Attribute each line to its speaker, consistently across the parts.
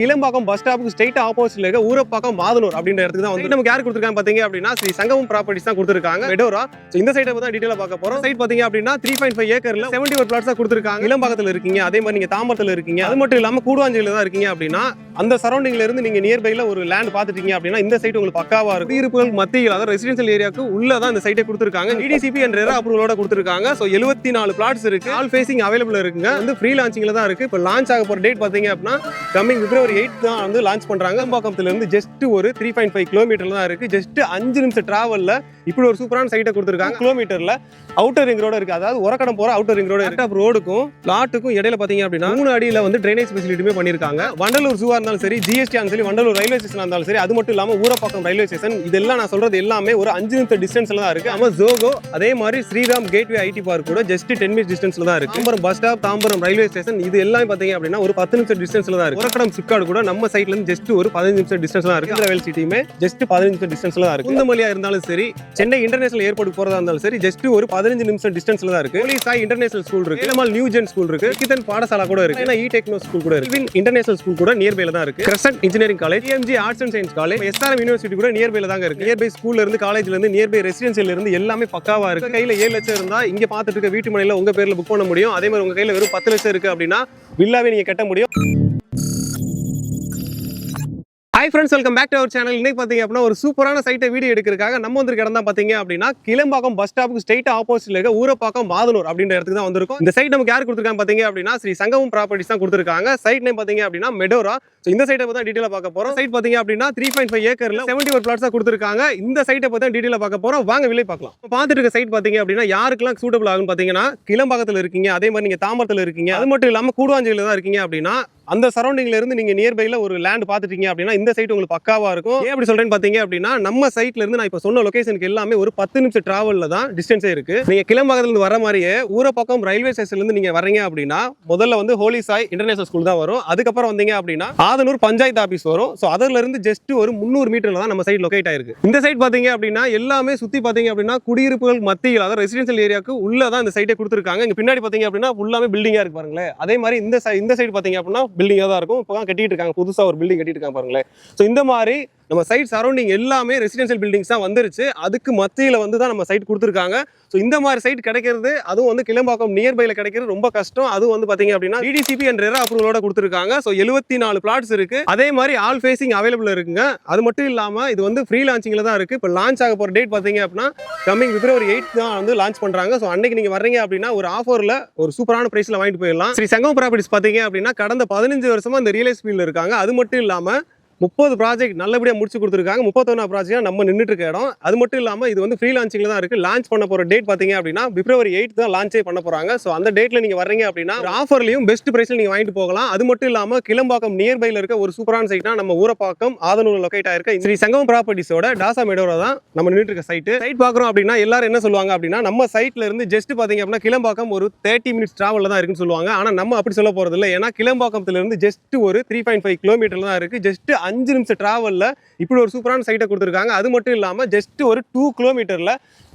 Speaker 1: Kilambakkam bus ஸ்டாப்புக்கு straight ஆப்போசிட்ல இருக்க ஊரப்பாக்கம் மாதனூர் அப்படின்ற இடத்துக்கு தான் வந்து நமக்கு யார் கொடுத்துருக்காங்க பாத்தீங்க அப்படின்னா ஸ்ரீ சங்கமம் ப்ராப்பர்ட்டிஸ் தான் கொடுத்துருக்காங்க மெடோரா. இந்த சைட்டை தான் டீடைலா பார்க்க போறோம். சைட் பாத்தீங்க அப்படின்னா 3.5 ஏக்கர்ல 71 பிளாட்ஸ் கொடுத்துருக்காங்க. கிளம்பாக்கத்துல இருக்கீங்க, அதே மாதிரி நீங்க தாம்பரத்துல இருக்கீங்க, அது மட்டும் இல்லாம கூடுவாஞ்சேரியில தான் இருக்கீங்க அப்படின்னா அந்த சரௌண்டிங்ல இருந்து நீங்க நியர்பைல ஒரு லேண்ட் பாத்துட்டீங்க அப்படின்னா இந்த சைட் உங்களுக்கு பக்காவா இருக்கும். குடியிருப்புகள் மத்தியில் அதாவது ரெசிடென்ஷியல் ஏரியாவுக்கு உள்ளதான் இந்த சைட்டை கொடுத்துருக்காங்க. டிடிசிபி என்ற அப்ரூவலோட கொடுத்துருக்காங்க. ஸோ 74 பிளாட்ஸ் இருக்கு. ஆல் ஃபேசிங் அவைலபிள் இருக்குங்க. வந்து ஃப்ரீ லான்ச்சிங்ல தான் இருக்கு. இப்போ லான்ச் ஆக போற டேட் பாத்தீங்க அப்படின்னா கமிங் பிப்ரவரி 8 தான் வந்து லான்ச் பண்றாங்க. கிளம்பாக்கத்துல இருந்து ஜஸ்ட் ஒரு 3.5 கிலோமீட்டர் தான் இருக்கு. ஜஸ்ட் 5 நிமிஷம் டிராவல்ல இப்படி ஒரு சூப்பரான சைட்டை கொடுத்துருக்காங்க. கிலோமீட்டர்ல அவுட்டர் ரிங் ரோடு இருக்கு. அதாவது உரக்கடம் போற அவுட்டர் ரிங் ரோடு இருக்கு. ரோடுக்கும் லாட்டுக்கும் இடையில பாத்தீங்க அப்படின்னா 3 அடியில வந்து ட்ரைனேஜ் ஃபெசிலிட்டியுமே பண்ணிருக்காங்க. வண்டலூர் ஜூவா இருந்தாலும் சரி, ஜிஎஸ்டி சரி, வண்டலூர் ரயில்வே ஸ்டேஷன் இருந்தாலும் சரி, அது மட்டும் இல்லாம ஊரப்பாக்கம் ரயில்வே ஸ்டேஷன், இதெல்லாம் நான் சொல்றது எல்லாமே ஒரு 5 நிமிஷம் டிஸ்டன்ஸ்ல தான் இருக்கு. நம்ம ஜோகோ அதே மாதிரி ஸ்ரீராம் கேட்வே ஐடி பார்க் கூட ஜஸ்ட் 10 மினிட்ஸ் டிஸ்டன்ஸ்ல தான் இருக்கு. Tambaram bus stop, Tambaram railway station, இது எல்லாமே பாத்தீங்க அப்படின்னா ஒரு 10 நிமிஷம் டிஸ்டன்ஸ்ல தான் இருக்கு. உரக்கடம் சிப்கார்டு கூட நம்ம சைட்ல இருந்து ஜஸ்ட் ஒரு 15 நிமிஷம் டிஸ்டன்ஸ்ல தான் இருக்கு. ரயில் சிட்டியுமே ஜஸ்ட் 15 நிமிஷம் டிஸ்டன்ஸ்ல தான் இருக்கு. குந்தமல்லியா இருந்தாலும் சரி, சென்னை இன்டர்நேஷனல் ஏர்போர்ட் போறதா இருந்தாலும் சரி, ஜஸ்ட் ஒரு 15 நிமிஷம் டிஸ்டன்ஸ்ல தான் இருக்கு. சாய் இன்டர்நேஷனல் ஸ்கூல் இருக்கு, இளமால் நியூ ஜென் ஸ்கூல் இருக்கு, கிதன் பாடசாலா கூட இருக்கு, இ டெக்னோ ஸ்கூல் கூட இருக்கு, இன்டர்நேஷனல் ஸ்கூல் கூட நியர்பைல தான் இருக்கு. Crescent engineering college, EMG arts and science college, SRM university கூட நியர்பைல தாங்க இருக்கு. நியர்பை ஸ்கூல்ல இருந்து காலேஜ்ல இருந்து நியர்பை ரெசிடென்சியல்ல இருந்து எல்லாமே பக்காவா இருக்கு. கையில 7 லட்சம் இருந்தா இங்க பாத்துட்டு இருக்க வீட்டு மனையில உங்க பேர்ல புக் பண்ண முடியும். அதே மாதிரி உங்க கையில வெறும் 10 லட்சம் இருக்கு அப்படின்னா வில்லாவே நீங்க கட்ட முடியும். Hi friends, welcome back to our channel. இன்னைக்கு பார்த்தீங்க அப்படின்னா ஒரு சூப்பரான சைட்டை வீடியோ எடுக்கிறதுக்காக நம்ம வந்திருக்க இடம் தான் பார்த்தீங்க அப்படின்னா கிளம்பாக்கம் பஸ் ஸ்டாப்புக்கு ஸ்ட்ரைட் ஆப்போசிட்ல இருக்க ஊரப்பாக்கம் மாதனூர் அப்படின்ற இடத்துக்கு தான் வந்திருக்கும். இந்த சைட் நமக்கு யார் கொடுத்துருக்காங்க பார்த்தீங்க அப்படின்னா ஸ்ரீ சங்கமம் ப்ராப்பர்ட்டிஸ் தான் கொடுத்துருக்காங்க. சைட் நேம் பார்த்தீங்க அப்படின்னா மெடோரா. ஸோ இந்த சைட்டை பற்றி டீட்டெயிலாக பார்க்க போகிறோம். சைட் பார்த்தீங்க அப்படின்னா 3.5 ஏக்கர்ல 71 பிளாட்ஸ் தான் கொடுத்துருக்காங்க. இந்த சைட்டை பற்றி டீட்டெயிலாக பார்க்க போகிறோம். வாங்க விலை பார்க்கலாம். பார்த்துட்டு இருக்க சைட் பார்த்தீங்க அப்படின்னா யாருக்கெல்லாம் சூட்டபிள் ஆகும்னு பார்த்தீங்கன்னா கிளம்பாக்கத்தில் இருக்கீங்க, அதே மாதிரி நீங்கள் தாம்பரத்தில் இருக்கீங்க, அது மட்டும் இல்லாமல் கூடுவாஞ்சேரியில தான் இருக்கீங்க அப்படின்னா அந்த சரௌண்டிங்ல இருந்து நீங்க நியர்பைல ஒரு லேண்ட் பாத்துட்டீங்க அப்படின்னா இந்த சைட் உங்களுக்கு பக்காவா இருக்கும். ஏன் அப்படி சொல்றேன்னு பாத்தீங்க அப்படின்னா நம்ம சைட்ல இருந்து நான் இப்ப சொன்ன லொகேஷனுக்கு எல்லாமே ஒரு 10 நிமிஷம் டிராவல்ல தான் டிஸ்டன்ஸே இருக்கு. நீங்க கிளம்பாக்கத்துல இருந்து வர மாதிரியே ஊரப்பாக்கம் ரயில்வே ஸ்டேஷன்ல இருந்து நீங்க வரீங்க அப்படின்னா முதல்ல வந்து ஹோலி சாய் இன்டர்நேஷனல் ஸ்கூல் தான் வரும். அதுக்கப்புறம் வந்தீங்க அப்படின்னா ஆதனூர் பஞ்சாயத்து ஆபீஸ் வரும். ஸோ அதுல இருந்து ஜஸ்ட் ஒரு 300 மீட்டர்ல தான் நம்ம சைட் லொகேட் ஆயிருக்கு. இந்த சைட் பாத்தீங்க அப்படின்னா எல்லாமே சுத்தி பாத்தீங்க அப்படின்னா குடியிருப்புகள் மத்தியில் அதாவது ரெசிடென்ஷியல் ஏரியாவுக்கு உள்ளதான் இந்த சைட்டை கொடுத்துருக்காங்க. இங்க பின்னாடி பாத்தீங்க அப்படின்னா ஃபுல்லாமே பில்டிங்கா இருக்கு பாருங்களேன். அதே மாதிரி இந்த சைடு பாத்தீங்க அப்படின்னா பில்டிங்கா தான் இருக்கும். கட்டிட்டு இருக்காங்க, புதுசா ஒரு பில்டிங் கட்டிட்டு இருக்காங்க பாருங்களேன். சோ இந்த மாதிரி நம்ம சைட் சரௌண்டிங் எல்லாமே ரெசிடென்ஷியல் பில்டிங்ஸ் தான் வந்துருச்சு. அதுக்கு மத்தியில வந்து தான் நம்ம சைட் கொடுத்துருக்காங்க. ஸோ இந்த மாதிரி சைட் கிடைக்கிறது, அதுவும் வந்து கிளம்பாக்கம் நியர்பைல கிடைக்கிறது ரொம்ப கஷ்டம். அதுவும் வந்து பாத்தீங்க அப்படின்னா டிடிசிபி என்ற அப்ரூவலோட கொடுத்துருக்காங்க. ஸோ 74 பிளாட்ஸ் இருக்கு. அதே மாதிரி ஆல் ஃபேசிங் அவைலபிள் இருக்குங்க. அது மட்டும் இல்லாம இது வந்து ஃப்ரீ லான்ச்சிங்ல தான் இருக்கு. இப்போ லான்ச் ஆக போற டேட் பாத்தீங்க அப்படின்னா கமிங் பிப்ரவரி 8 தான் வந்து லான்ச் பண்றாங்க. ஸோ அன்னைக்கு நீங்க வர்றீங்க அப்படின்னா ஒரு ஆஃபர்ல ஒரு சூப்பரான பிரைஸ்ல வாங்கிட்டு போயிடலாம். ஸ்ரீ சங்கமம் ப்ராப்பர்ட்டிஸ் பாத்தீங்க அப்படின்னா கடந்த 15 வருஷமா இந்த ரியல் எஸ்டேட்ல இருக்காங்க. அது மட்டும் இல்லாம 30 ப்ராஜெக்ட் நல்லபடியாக முடிச்சு கொடுத்துருக்காங்க. 31 ப்ராஜெக்ட் நம்ம நின்றுட்டு இருக்க இடம். அது மட்டும் இல்லாமல் இது வந்து ஃப்ரீ லான்ச்சிங்ல தான் இருக்கு. லான்ச் பண்ண போற டேட் பார்த்தீங்க அப்படின்னா பிப்ரவரி 8 தான் லான்ச்சே பண்ண போறாங்க. ஸோ அந்த டேட்ல நீங்க வர்றீங்க அப்படின்னா ஆஃபர்லையும் பெஸ்ட் பிரைஸ்ல நீங்க வாங்கிட்டு போகலாம். அது மட்டும் இல்லாமல் கிளம்பாக்கம் நியர்பைல இருக்க ஒரு சூப்பரான சைட்னா நம்ம ஊரப்பாக்கம் ஆதனூர் லொகேட் ஆயிருக்க ஸ்ரீ சங்கமம் ப்ராப்பர்ட்டிஸோட டாசா மெடோரா தான் நம்ம நின்றுட்டு இருக்க சைட் பார்க்குறோம் அப்படின்னா எல்லாரும் என்ன சொல்லுவாங்க அப்படின்னா நம்ம சைட்ல இருந்து ஜஸ்ட் பாத்தீங்க அப்படின்னா கிளம்பாக்கம் ஒரு 30 மினிட்ஸ் டிராவல்ல தான் இருக்குன்னு சொல்லுவாங்க. ஆனா நம்ம அப்படி சொல்ல போறது இல்லை. ஏன்னா கிளம்பாக்கத்துல இருந்து ஜஸ்ட் ஒரு 3.5 கிலோமீட்டர் தான் இருக்கு. ஜஸ்ட் 5 நிமிஷம் டிராவல் இப்படி ஒரு சூப்பரான சைட்டை கொடுத்துருக்காங்க. அது மட்டும் இல்லாம ஜஸ்ட் ஒரு 2 கிலோமீட்டர்ல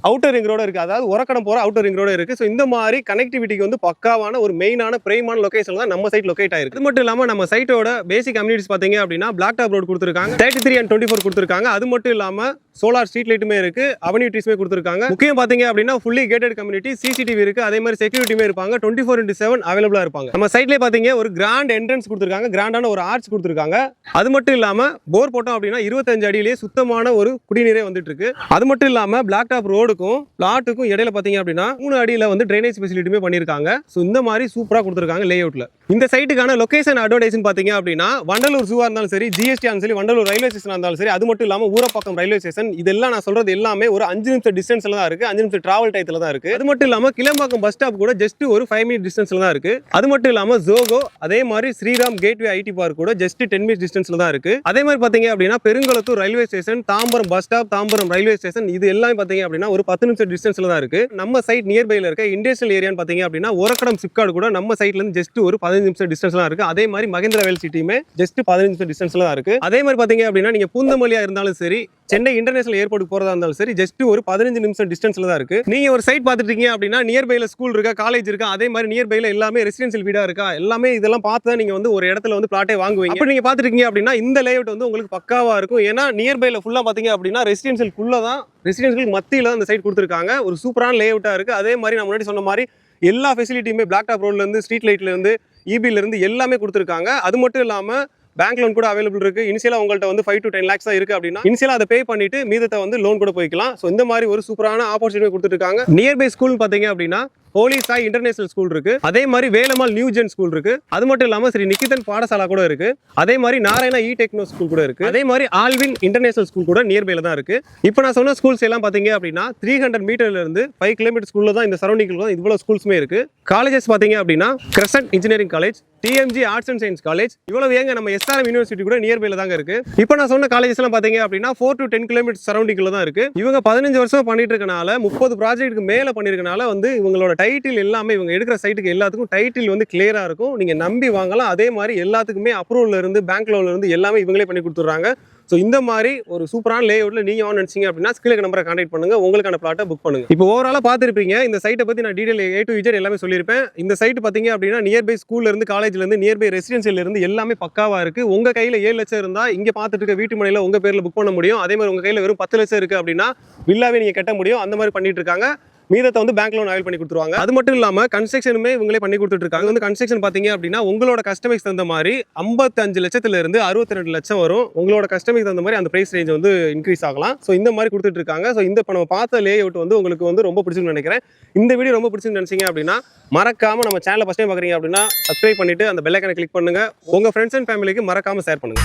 Speaker 1: அவுட்டர் ரிங் ரோடு இருக்கு. அதாவது உரக்கடம் போற அவுட்டர் ரிங் ரோடு இருக்கு. ஸோ இந்த மாதிரி கனெக்டிவிட்டிக்கு வந்து பக்காவான ஒரு மெயினான பிரைமான லொகேஷன் தான் நம்ம சைட் லொகேட் ஆயிருக்கு. இது மட்டும் இல்லாம நம்ம சைட்டோட பேசிக் கம்யூனிட்டிஸ் பாத்தீங்க அப்படின்னா பிளாக் டாப் ரோடு கொடுத்துருக்காங்க, 33 and 24 கொடுத்துருக்காங்க. அது மட்டும் இல்லாம சோலார் ஸ்ட்ரீட் லைட்டுமே இருக்கு, அவென்யூ கொடுத்துருக்காங்க. முக்கியம் பாத்தீங்க அப்படின்னா ஃபுல்லி கேட்டட் கம்யூனிட்டி, CCTV இருக்கு, அதே மாதிரி செக்யூரிட்டியுமே இருப்பாங்க, 24/7 அவைலபிளா இருப்பாங்க. நம்ம சைட்லேயே பாத்தீங்க ஒரு கிராண்ட் என்ட்ரன்ஸ் கொடுத்துருக்காங்க, கிராண்டான ஒரு ஆர்ச் கொடுத்துருக்காங்க. அது மட்டும் இல்லாம போர் போட்டோம் அப்படின்னா 25 அடியிலேயே சுத்தமான ஒரு குடிநீரே வந்துட்டு இருக்கு. அது மட்டும் இல்லாம பிளாக் டாப் ரோடுக்கும் பிளாட்டுக்கும் இடையில பாத்தீங்க அப்படின்னா 3 அடியில வந்து ட்ரைனேஜ் ஃபெசிலிட்டியுமே பண்ணிருக்காங்க. சோ இந்த மாதிரி சூப்பரா கொடுத்துருக்காங்க லே அவுட்ல. இந்த சைட்டுக்கான லொகேஷன் அட்வர்டைஸ் பாத்தீங்க அப்படின்னா வண்டலூர் ஜூவா இருந்தாலும் சரி, ஜிஎஸ்டி இருந்தாலும் சரி, வண்டலூர் ரயில்வே ஸ்டேஷன் இருந்தாலும் சரி, அது மட்டும் இல்லாம ஊரப்பாக்கம் ரயில்வே ஸ்டேஷன், இதெல்லாம் நான் சொல்றது எல்லாமே ஒரு 5 நிமிஷம் டிஸ்டன்ஸ்ல தான் இருக்கு. 5 நிமிஷம் டிராவல் டைத்துல தான் இருக்கு. அது மட்டும் இல்லாம கிளம்பாக்கம் பஸ் ஸ்டாப் கூட ஜஸ்ட் ஒரு 5 மினிட் டிஸ்டன்ஸ்ல தான் இருக்கு. அது மட்டும் இல்லாம ஜோகோ அதே மாதிரி ஸ்ரீராம் கேட்வே ஐடி பார்க் கூட ஜஸ்ட் 10 மினிட் டிஸ்டன்ஸ்ல தான் இருக்கு. அதே மாதிரி பாத்தீங்க அப்படின்னா Perungalathur railway station, Tambaram bus stop, Tambaram railway station, இது எல்லாமே பாத்தீங்க அப்படின்னா ஒரு 10 நிமிஷம் டிஸ்டன்ஸ்ல தான் இருக்கு. நம்ம சைட் நியர்பைல இருக்க இண்டஸ்ட்ரியல் ஏரியான்னு பாத்தீங்க அப்படின்னா ஒரக்கடம் சிப்கார்டு கூட நம்ம சைட்ல இருந்து ஜஸ்ட் ஒரு 15 நிமிஷம் டிஸ்டன்ஸ்ல தான் இருக்கு. அதே மாதிரி மகேந்திரா வேல் சிட்டியுமே ஜஸ்ட் 15 நிமிஷம் டிஸ்டன்ஸ்ல தான் இருக்கு. அதே மாதிரி பாத்தீங்க அப்படின்னா நீங்க பூந்தமல்லியா இருந்தாலும் சரி, சென்னை இன்டர்நேஷனல் ஏர்போர்ட் போறதா இருந்தாலும் சரி, ஜஸ்ட் ஒரு 15 நிமிஷம் டிஸ்டன்ஸ்ல தான் இருக்கு. நீங்க ஒரு சைட் பாத்துட்டு இருக்கீங்க அப்படின்னா நியர்பைல ஸ்கூல் இருக்கா, காலேஜ் இருக்கா, அதே மாதிரி நியர்பைல எல்லாமே ரெசிடென்ஷியல் வீடா இருக்கா, எல்லாமே இதெல்லாம் பார்த்து தான் நீங்க வந்து ஒரு இடத்துல வந்து பிளாட்டே வாங்குவீங்க. அப்படி நீங்க பாத்துட்டு இருக்கீங்க அப்படின்னா இந்த லேஅவுட் வந்து உங்களுக்கு பக்காவா இருக்கும். ஏன்னா நியர்பைல ஃபுல்லா பாத்தீங்க அப்படின்னா ரெசிடென்ஷியல் தான், ரெசிடென்ஷியல் மத்தியில தான் இந்த சைட் கொடுத்துருக்காங்க. ஒரு சூப்பரான லேஅவுட்டா இருக்கு. அதே மாதிரி நான் முன்னாடி சொன்ன மாதிரி எல்லா ஃபெசிலிட்டியுமே பிளாக் டாப் ரோட்ல இருந்து, ஸ்ட்ரீட் லைட்ல இருந்து, இபில இருந்து எல்லாமே கொடுத்துருக்காங்க. அது மட்டும் இல்லாம பேங்க் லோன் கூட அவைலபிள் இருக்கு. இனிஷியலா உங்கள்ட்ட வந்து 5 to 10 lakhs தான் இருக்கு அப்படின்னா இனிஷியலா அதை பே பண்ணிட்டு மீதத்தை வந்து லோன் கூட போய்க்கலாம். ஸோ இந்த மாதிரி ஒரு சூப்பரான ஆப்பர்ச்சுனிட்டி கொடுத்துட்டு இருக்காங்க. நியர்பை ஸ்கூல் பாத்தீங்க அப்படின்னா ஹோலி சாய் இன்டர்நேஷனல் ஸ்கூல் இருக்கு. அதே மாதிரி வேலம்மாள் நியூ ஜென் ஸ்கூல் இருக்கு. அது மட்டும் இல்லாம ஸ்ரீ நிகிதன் பாடசாலா கூட இருக்கு. அதே மாதிரி நாராயணா இ டெக்னோ ஸ்கூல் கூட இருக்கு. அதே மாதிரி ஆல்வின் இன்டர்நேஷனல் ஸ்கூல் கூட நியர்பைல தான் இருக்கு. இப்போ நான் சொன்ன ஸ்கூல்ஸ் எல்லாம் பாத்தீங்க அப்படின்னா 300 மீட்டர்ல இருந்து 5 கிலோமீட்டர் ஸ்கூல்ல தான் இந்த சரௌண்டிங்ல தான் இவ்வளவு ஸ்கூல்ஸ்மே இருக்கு. காலேஜஸ் பாத்தீங்க அப்படின்னா crescent engineering college, DMG arts and science college, இவ்வளவு ஏங்க நம்ம எஸ்ஆர்எம் யூனிவர்சிட்டி கூட நியர்பைல தாங்க இருக்கு. இப்போ நான் சொன்ன காலேஜஸ் எல்லாம் பாத்தீங்க அப்படின்னா 4 to 10 கிலோமீட்டர் சரௌண்டிங்ல தான் இருக்கு. இவங்க 15 வருஷம் பண்ணிட்டு இருக்கனால 30 ப்ராஜெக்ட்டுக்கு மேல பண்ணிருக்கனால வந்து இவங்களோட டைட்டில் எல்லாமே இவங்க எடுக்கிற சைட்டுக்கு எல்லாத்துக்கும் டைட்டில் வந்து கிளியரா இருக்கும். நீங்க நம்பி வாங்கலாம். அதே மாதிரி எல்லாத்துக்குமே அப்ரூவல்ல இருந்து பேங்க் லோன்ல இருந்து எல்லாமே இவங்களே பண்ணி கொடுத்துறாங்க. ஸோ இந்த மாதிரி ஒரு சூப்பரான லேஅவுட்ல நீங்க ஆன் நினைச்சீங்க அப்படின்னா ஸ்கிலுக்கு நம்பரை கான்டாக்ட் பண்ணுங்க, உங்களுக்கான பிளாட்டை புக் பண்ணுங்க. இப்போ ஓவராலா பார்த்துருப்பீங்க இந்த சைட்டை பத்தி நான் டீடைல் A to Z எல்லாமே சொல்லியிருப்பேன். இந்த சைட் பாத்தீங்க அப்படின்னா நியர்பை ஸ்கூல்ல இருந்து, காலேஜ்ல இருந்து, நியர்பை ரெசிடென்சியல்ல இருந்து எல்லாமே பக்காவா இருக்கு. உங்க கையில 7 லட்சம் இருந்தா இங்க பார்த்துட்டு இருக்க வீட்டு மனையில உங்க பேர்ல புக் பண்ண முடியும். அதே மாதிரி உங்க கையில வெறும் 10 லட்சம் இருக்கு அப்படின்னா வில்லாவே நீங்க கட்ட முடியும். அந்த மாதிரி பண்ணிட்டு இருக்காங்க. மீதத்தை வந்து பேங்க் லோன் அவைல் பண்ணி கொடுத்துருவாங்க. அது மட்டும் இல்லாம கன்ஸ்ட்ரக்ஷனுமே இவங்களே பண்ணி கொடுத்துட்டு இருக்காங்க. வந்து கன்ஸ்ட்ரக்ஷன் பாத்தீங்க அப்படின்னா உங்களோட கஸ்டமைஸ் தகுந்த மாதிரி 55 லட்சத்துல இருந்து 62 லட்சம் வரும். உங்களோட கஸ்டமைஸ் தகுந்த மாதிரி அந்த பிரைஸ் ரேஞ்ச் வந்து இன்க்ரீஸ் ஆகலாம். ஸோ இந்த மாதிரி கொடுத்துட்டு இருக்காங்க. ஸோ இந்த நம்ம பார்த்த லேஅவுட் வந்து உங்களுக்கு வந்து ரொம்ப பிடிச்சிருக்குன்னு நினைக்கிறேன். இந்த வீடியோ ரொம்ப பிடிச்சிருன்னு நினைச்சீங்க அப்படின்னா மறக்காம நம்ம சேனலை ஃபர்ஸ்ட் டைம் பாக்குறீங்க அப்படின்னா சப்ஸ்கிரைப் பண்ணிட்டு அந்த பெல் ஐகானை கிளிக் பண்ணுங்க. உங்க ஃப்ரெண்ட்ஸ் அண்ட் ஃபேமிலிக்கு மறக்காம ஷேர் பண்ணுங்க.